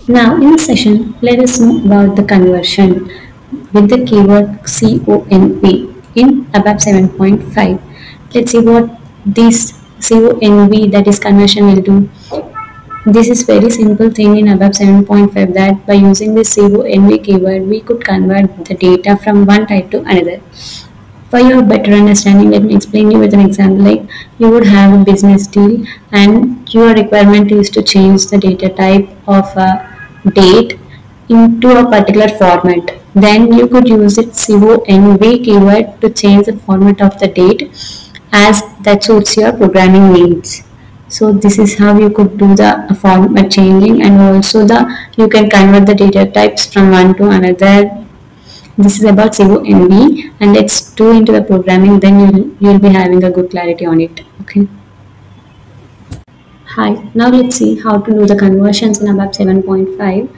Now in this session, let us know about the conversion with the keyword CONV in ABAP 7.5. Let's see what this CONV, that is conversion, will do. This is very simple thing in ABAP 7.5, that by using this CONV keyword we could convert the data from one type to another. For your better understanding, let me explain you with an example. Like, you would have a business deal and your requirement is to change the data type of a date into a particular format. Then you could use it CONV keyword to change the format of the date as that suits your programming needs. So this is how you could do the format changing, and also you can convert the data types from one to another. This is about CONV, and let's do into the programming, then you'll be having a good clarity on it. Okay. Hi, now let's see how to do the conversions in ABAP 7.5.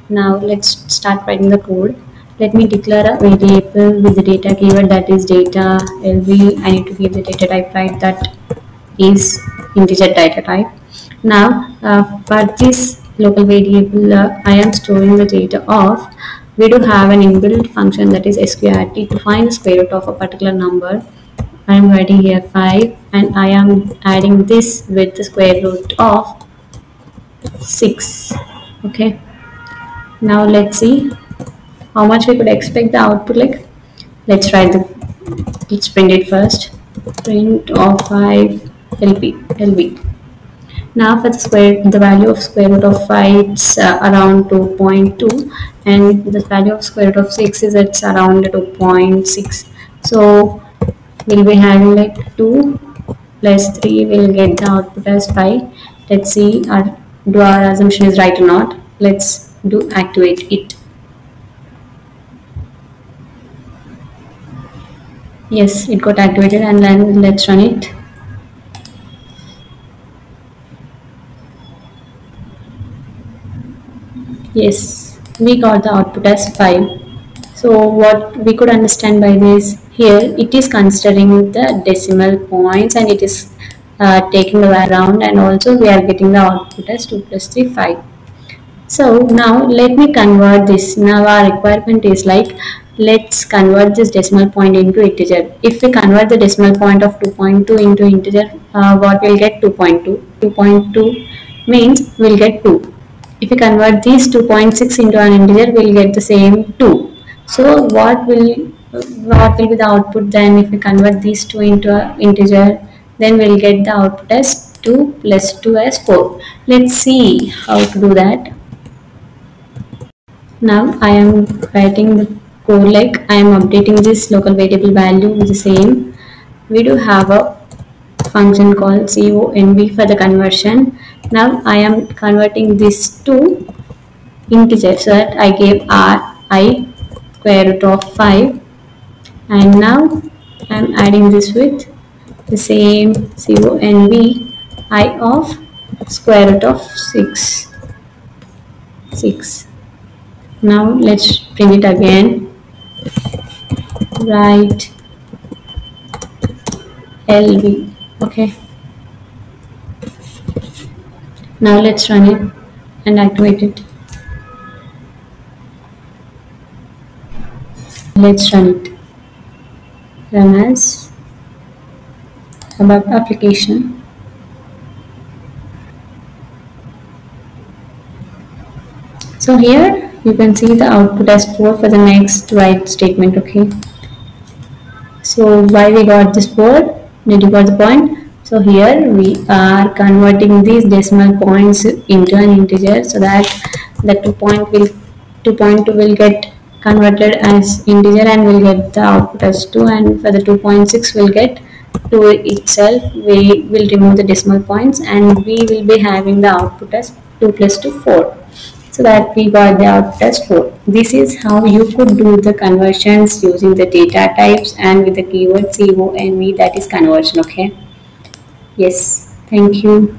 Now let's start writing the code. Let me declare a variable with the data keyword, that is data LV. I need to give the data type, right, that is integer data type. Now for this local variable, I am storing the data of, we do have an inbuilt function, that is sqrt, to find the square root of a particular number. I am writing here 5 and I am adding this with the square root of 6. Okay, now let's see how much we could expect the output. Like, let's print it first. Print of 5 LB. Now for the value of square root of 5, it's around 2.2, and the value of square root of 6 is it's around 2.6. So we'll be having like 2 plus 3 will get the output as 5. Let's see do our assumption is right or not. Let's do activate it. Yes, it got activated, and then let's run it. Yes, we got the output as 5. So what we could understand by this, here it is considering the decimal points and it is taking the around, and also we are getting the output as 2 plus 3, 5. So now let me convert this. Now our requirement is like, let's convert this decimal point into integer. If we convert the decimal point of 2.2 into integer, what we'll get? 2.2. 2.2 means we'll get 2. If we convert these 2.6 into an integer, we'll get the same 2. So what will be the output then? If we convert these 2 into an integer, then we'll get the output as 2 plus 2 as 4. Let's see how to do that. Now I am writing the code, like I am updating this local variable value with the same. We do have a function called CONV for the conversion. Now I am converting this to integer, so that I gave I square root of 5, and now I am adding this with the same CONV I of square root of 6. Now let's print it again. Write LV. Okay, now let's run it and activate it. Let's run it. Run as ABAP application. So here you can see the output as 4 for the next write statement. Okay, so why we got this 4? Did you got the point? So here we are converting these decimal points into an integer, so that the 2.2 will get converted as integer, and we'll get the output as 2, and for the 2.6 we'll get 2 itself. We will remove the decimal points and we will be having the output as 2 plus 2, 4. So that we got the output as 4. This is how you could do the conversions using the data types and with the keyword CONV, that is conversion. Okay. Yes. Thank you.